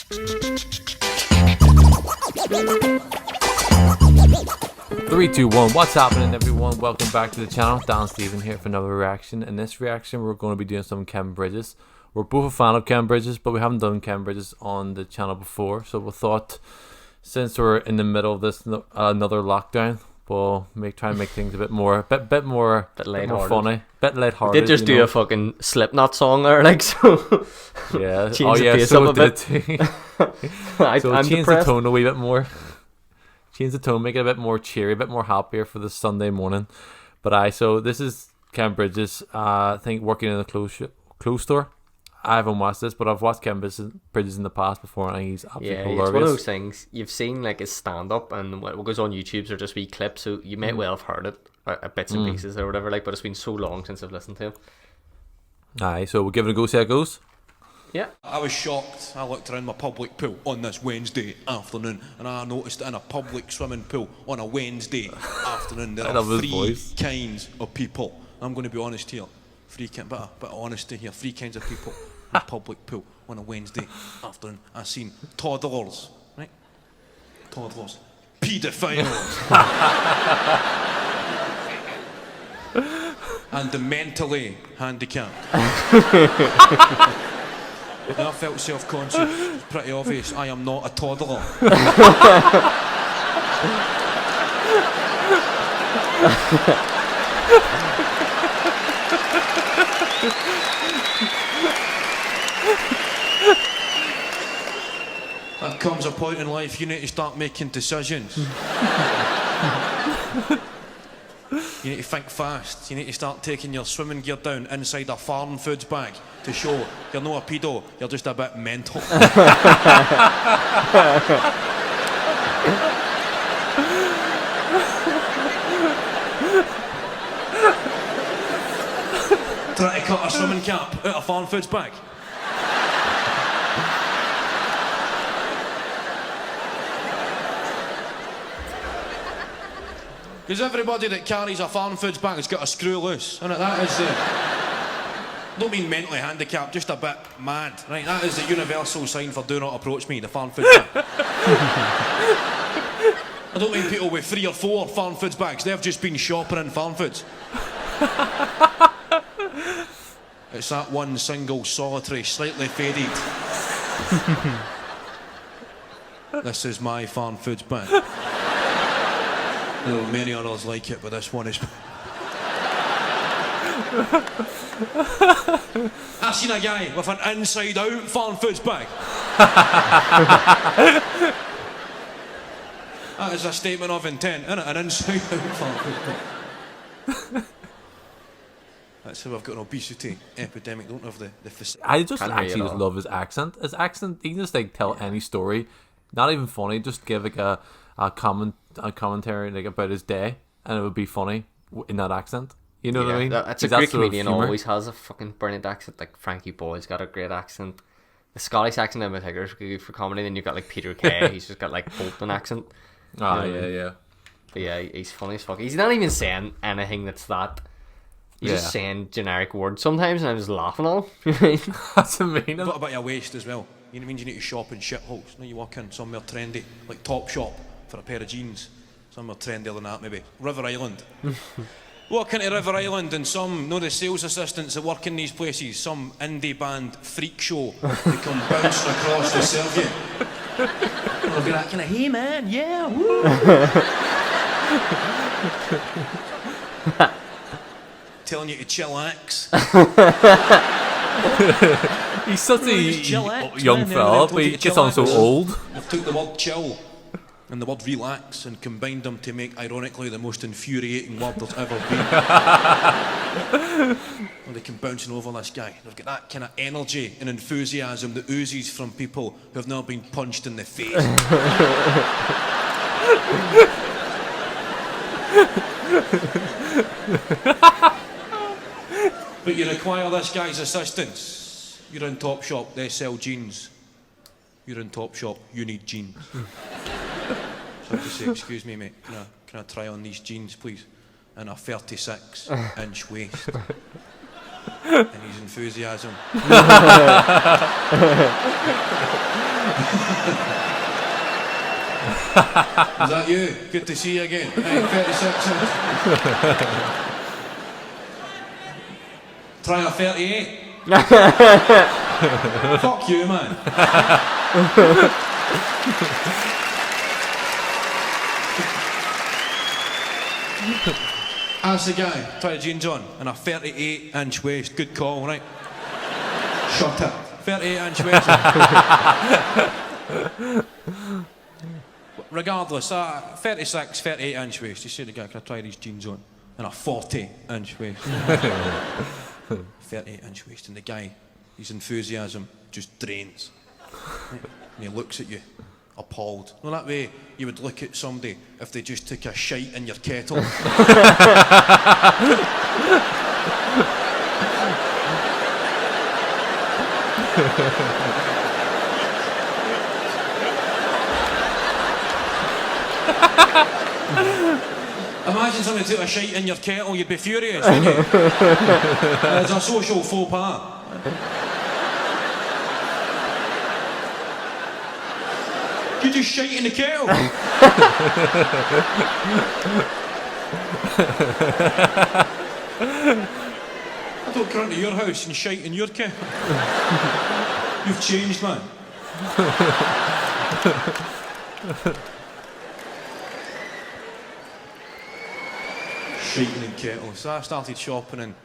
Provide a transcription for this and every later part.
Three, two, one. What's happening, everyone? Welcome back to the channel. Dan Steven here for another reaction. In this reaction, we're going to be doing some Kevin Bridges. We're both a fan of Kevin Bridges, but we haven't done Kevin Bridges on the channel before. So we thought, since we're in the middle of this another lockdown, we'll try and make things a bit more funny, bit lighthearted. We did just do a fucking Slipknot song there, like, so. Yeah. Change the pace up a bit. So I'm change depressed. the tone a wee bit more. Change the tone, make it a bit more cheery, a bit more happier for the Sunday morning. But so this is Kevin Bridges. I think working in a clothes store. I haven't watched this, but I've watched Kevin Bridges in the past before, and he's absolutely hilarious. It's one of those things you've seen, like his stand up, and what goes on YouTube are just wee clips, so you may well have heard it bits and pieces or whatever, like. But it's been so long since I've listened to him. Aye, so we'll give it a go. See how it goes. Yeah. I was shocked. I looked around my public pool on this Wednesday afternoon, and I noticed in a public swimming pool on a Wednesday afternoon there are three kinds of people. I'm going to be honest here. Bit of honesty here. Three kinds of people in a public pool on a Wednesday afternoon. I seen toddlers, right? Toddlers. Paedophiles. And the mentally handicapped. I felt self-conscious. It's pretty obvious. I am not a toddler. There comes a point in life you need to start making decisions. You need to think fast. You need to start taking your swimming gear down inside a farm foods bag to show you're not a pedo, you're just a bit mental. Try to cut a swimming cap out of farm foods bag. Because everybody that carries a farm foods bag has got a screw loose, and that is don't mean mentally handicapped, just a bit mad, right? That is the universal sign for do not approach me, the farm foods bag. I don't mean people with 3 or 4 farm foods bags, they've just been shopping in farm foods. It's that one single, solitary, slightly faded. This is my farm foods bag. There are many others like it, but this one is... I've seen a guy with an inside-out farm foods bag. That is a statement of intent, isn't it? An inside-out farm foods bag. That's how I've got an obesity epidemic, don't have the I just actually just love his accent. His accent, he can just like tell any story, not even funny, just give like a commentary like about his day, and it would be funny in that accent. You know what I mean? That's a great comedian. Always has a fucking brilliant accent. Like Frankie Boyle's got a great accent. The Scottish accent in particular is good for comedy. Then you've got like Peter Kay. He's just got like Bolton accent. Yeah. But yeah, he's funny as fuck. He's not even saying anything that's that. He's just saying generic words sometimes, and I'm just laughing at him. That's amazing. Got a bit of waste as well. You know what I mean? You need to shop in shitholes. You walk in somewhere trendy, like Top Shop for a pair of jeans. Somewhere trendier than that, maybe. River Island. Walk into River Island and the sales assistants that work in these places, some indie band freak show, they come bouncing across to serve you. They'll be like, hey man, yeah, woo. Telling you to chillax. He's such a young fella, but he gets on so old. They've took the word chill and the word relax and combined them to make, ironically, the most infuriating word there's ever been. Well, they come bouncing over this guy. They've got that kind of energy and enthusiasm that oozes from people who have now been punched in the face. But you require this guy's assistance. You're in Top Shop, they sell jeans. You're in Top Shop, you need jeans. So I just say, excuse me mate, can I try on these jeans please? And a 36-inch waist. And his enthusiasm. Is that you? Good to see you again. Hey, 36 inch. Try a 38. Fuck you, man. Ask the guy, try the jeans on, and a 38-inch waist. Good call, right? Shut up. 38-inch waist. Regardless, 36, 38-inch waist. You say to the guy, can I try these jeans on? And a 40-inch waist. 38-inch waist. And the guy, his enthusiasm just drains. Right? And he looks at you, appalled. Well, that way you would look at somebody if they just took a shite in your kettle. Imagine somebody took a shite in your kettle, you'd be furious, wouldn't you? It's a social faux pas. You just shite in the kettle. I don't come to your house and shite in your kettle. You've changed, man. Shiting in kettles. So I started shopping in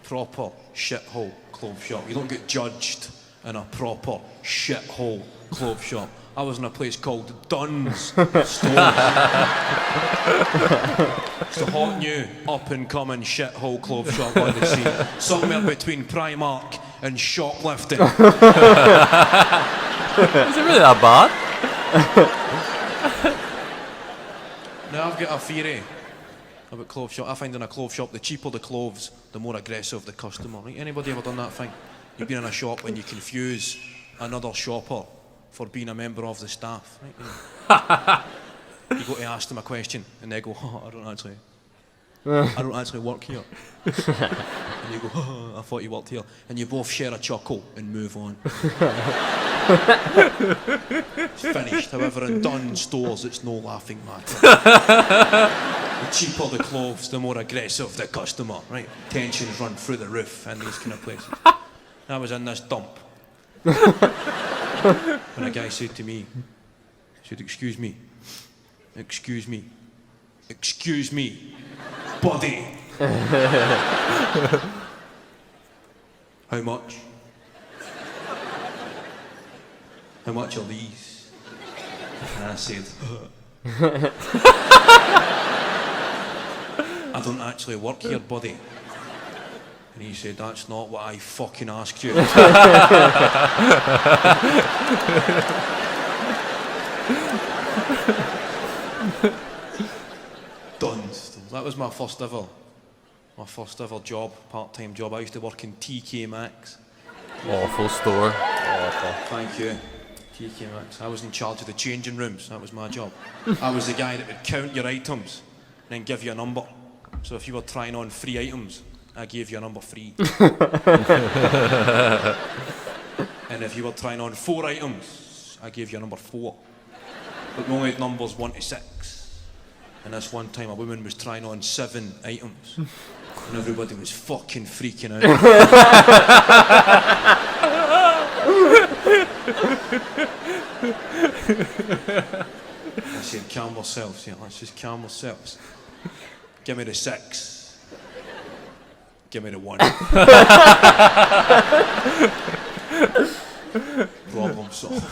proper shithole clothes shop. You don't get judged in a proper shithole clothes shop. I was in a place called Dunn's Store. It's the hot new up-and-coming shithole clothes shop on the scene. Somewhere between Primark and shoplifting. Is it really that bad? Now I've got a theory about clothes shop. I find in a clothes shop, the cheaper the clothes, the more aggressive the customer. Right? Anybody ever done that thing? You've been in a shop and you confuse another shopper for being a member of the staff. Right? You go to ask them a question and they go, I don't actually work here. And you go, I thought you worked here. And you both share a chuckle and move on. It's finished. However, in Dunn stores, it's no laughing matter. The cheaper the clothes, the more aggressive the customer, right? Tensions run through the roof in these kind of places. I was in this dump. When a guy said to me, he said, excuse me, buddy. How much? How much are these? And I said, I don't actually work here, buddy. And he said, that's not what I fucking asked you. Done. That was my first ever job, part-time job. I used to work in TK Maxx. Awful store. Awful. Thank you. TK Maxx. I was in charge of the changing rooms. That was my job. I was the guy that would count your items and then give you a number. So if you were trying on 3 items, I gave you a number 3. And if you were trying on 4 items, I gave you a number 4. But we only had numbers 1 to 6. And this one time a woman was trying on 7 items. And everybody was fucking freaking out. I said, calm ourselves here, let's just calm ourselves. Give me the 6. Give me the 1. Problem solved.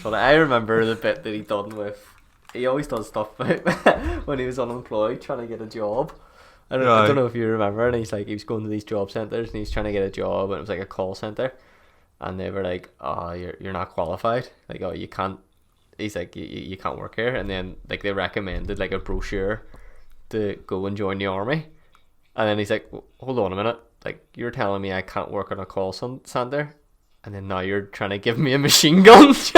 So I remember the bit that he done with. He always does stuff when he was unemployed, trying to get a job. I don't know if you remember. And he was going to these job centres and he's trying to get a job, and it was like a call centre, and they were like, "Oh, you're not qualified. Like, oh, you can't." He's like, "You can't work here." And then like they recommended like a brochure to go and join the army, and then he's like, "Hold on a minute. Like, you're telling me I can't work on a call centre, and then now you're trying to give me a machine gun?" it's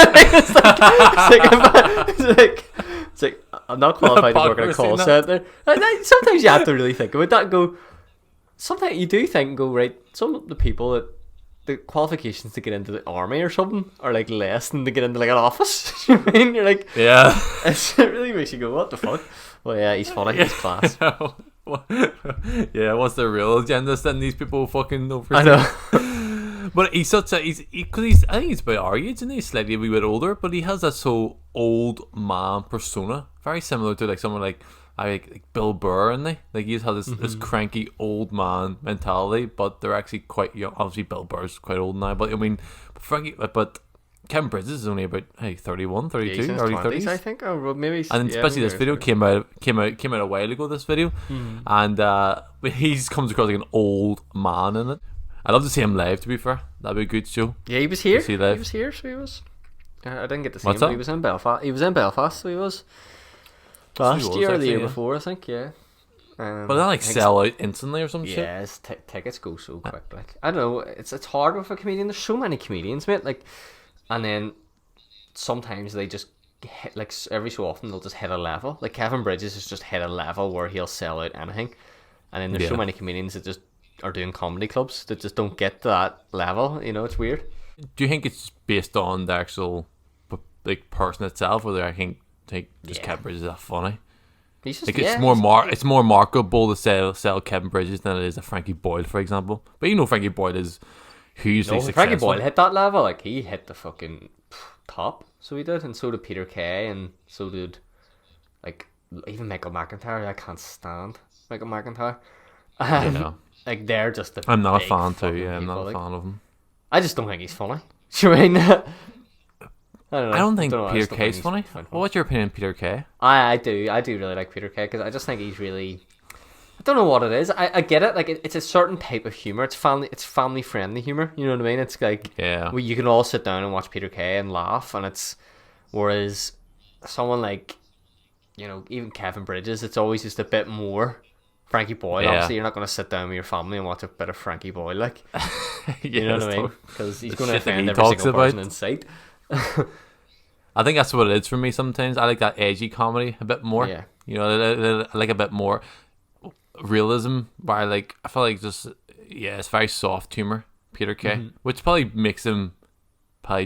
like I'm not qualified to work in a call centre. Sometimes you have to really think about that and go, sometimes you do think and go, right, some of the people that the qualifications to get into the army or something are like less than to get into like an office. You know what I mean? You're like, Yeah. it really makes you go, what the fuck? Well, yeah, he's funny. He's class. Yeah, what's the real agenda? Sending these people fucking over. I know. But he's such a because he's I think he's about our age, and he's slightly a wee bit older, but he has that so old man persona, very similar to like someone like Bill Burr, and like he's had this cranky old man mentality, but they're actually quite young. Obviously, Bill Burr's quite old now, but I mean, but Kevin Bridges is only about 31, 32, Yeah, early 20s, 30s, I think, or maybe. and yeah, especially maybe this video came out a while ago. This video, and he comes across like an old man in it. I'd love to see him live. To be fair, that'd be a good show. Yeah, he was here. He was here, so he was. I didn't get to see What's him, but that? he was in Belfast. He was in Belfast, so he was. Last year or the year before, I think, yeah. But they like sell out instantly or some shit. Yeah, tickets go so quick. Like, I don't know, it's hard with a comedian. There's so many comedians, mate. Like, and then sometimes they just hit, like, every so often they'll just hit a level. Like Kevin Bridges has just hit a level where he'll sell out anything, and then there's so many comedians that just are doing comedy clubs that just don't get to that level. You know, it's weird. Do you think it's based on the actual like person itself, or I think just Kevin Bridges is that funny? He's just, Like it's more marketable to sell Kevin Bridges than it is a Frankie Boyle, for example. But you know Frankie Boyle is hugely successful. Frankie Boyle hit that level. Like, he hit the fucking top. So he did, and so did Peter Kay, and so did like even Michael McIntyre. I can't stand Michael McIntyre. Yeah. Like, they're just the. I'm not a big fan too. fucking Yeah, I'm people, not a like. fan of him. I just don't think he's funny. Do you mean? I don't think know, I Peter just don't Kay's think funny. he's What's your opinion, Peter Kay? I do really like Peter Kay, because I just think he's really. I don't know what it is. I get it. Like, it's a certain type of humor. It's family friendly humor. You know what I mean? It's like, Yeah, you can all sit down and watch Peter Kay and laugh, and it's, whereas someone like, you know, even Kevin Bridges, it's always just a bit more. Frankie Boyle, obviously, you're not going to sit down with your family and watch a bit of Frankie Boyle, like, you know what I mean? Because he's going to offend every single person in sight. I think that's what it is for me sometimes. I like that edgy comedy a bit more. Yeah. You know, I like a bit more realism, but I feel like just, it's very soft humor, Peter Kay, which probably makes him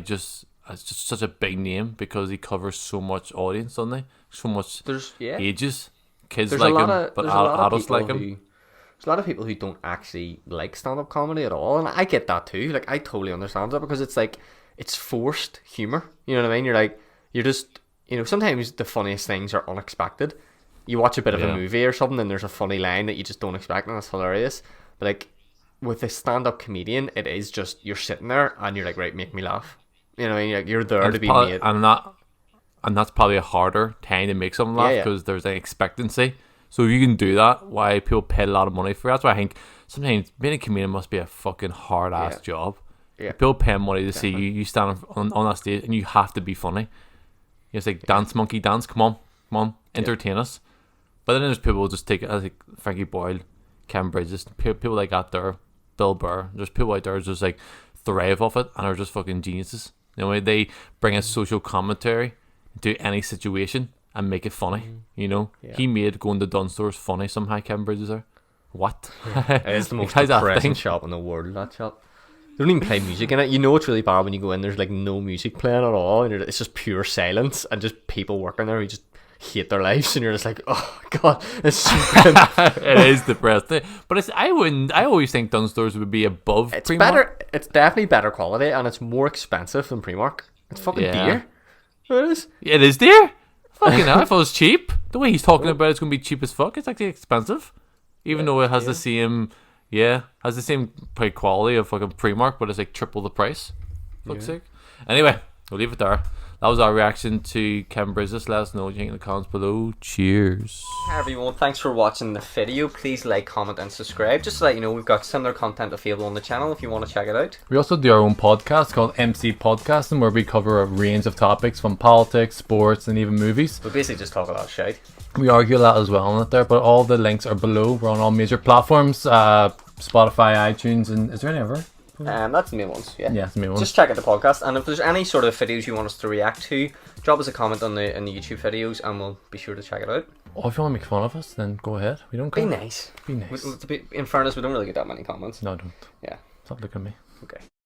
just such a big name, because he covers so much audience, doesn't he? So much ages. Kids like him, but adults like him. There's a lot of people who don't actually like stand-up comedy at all, and I get that too. Like, I totally understand that, because it's like, it's forced humor. You know what I mean? You're just, you know, sometimes the funniest things are unexpected. You watch a bit of a movie or something, and there's a funny line that you just don't expect, and it's hilarious. But like, with a stand-up comedian, it is just, you're sitting there and you're like, right, make me laugh. You know, you're there to be made. And that's probably a harder time to make someone laugh, because there's an expectancy. So if you can do that, why people pay a lot of money for it. That's why I think sometimes being a comedian must be a fucking hard ass job. Yeah. People pay money to see you stand on that stage, and you have to be funny. It's like, dance monkey dance, come on, entertain us. But then there's people who just take it as like Frankie Boyle, Kevin Bridges, people like that there, Bill Burr. There's people out there who just like thrive off it and are just fucking geniuses. You know, they bring a social commentary to any situation and make it funny. You know, he made going to Dunn stores funny somehow. Kevin Bridges there. What? It is the most depressing shop in the world, that shop. They don't even play music in it. You know it's really bad when you go in. There's like no music playing at all, and it's just pure silence and just people working there who just hate their lives, and you're just like, oh god, it's so it is depressing. But I always think Dunn stores would be above it's Primark. Better. It's definitely better quality, and it's more expensive than Primark. It's fucking dear. It is. It is dear. Fucking hell, I thought it was cheap. The way he's talking about it's going to be cheap as fuck. It's actually expensive, even though it has the same. Yeah, has the same quality of fucking Primark, but it's like triple the price. Fuck's sake. Anyway, we'll leave it there. That was our reaction to Kevin Bridges. Let us know what you think in the comments below. Cheers. Hi everyone, thanks for watching the video. Please like, comment and subscribe. Just to let you know, we've got similar content available on the channel if you want to check it out. We also do our own podcast called MCPodcasting, where we cover a range of topics from politics, sports, and even movies. We basically just talk a lot of shit. We argue a lot as well on it there, but all the links are below. We're on all major platforms, Spotify, iTunes, and is there any other? That's the main ones, yeah. Yeah, it's the main ones. Just check out the podcast, and if there's any sort of videos you want us to react to, drop us a comment in the YouTube videos, and we'll be sure to check it out. Or if you want to make fun of us, then go ahead. We don't care. Be nice. Be nice. In fairness, we don't really get that many comments. No, don't. Yeah. Stop looking at me. Okay.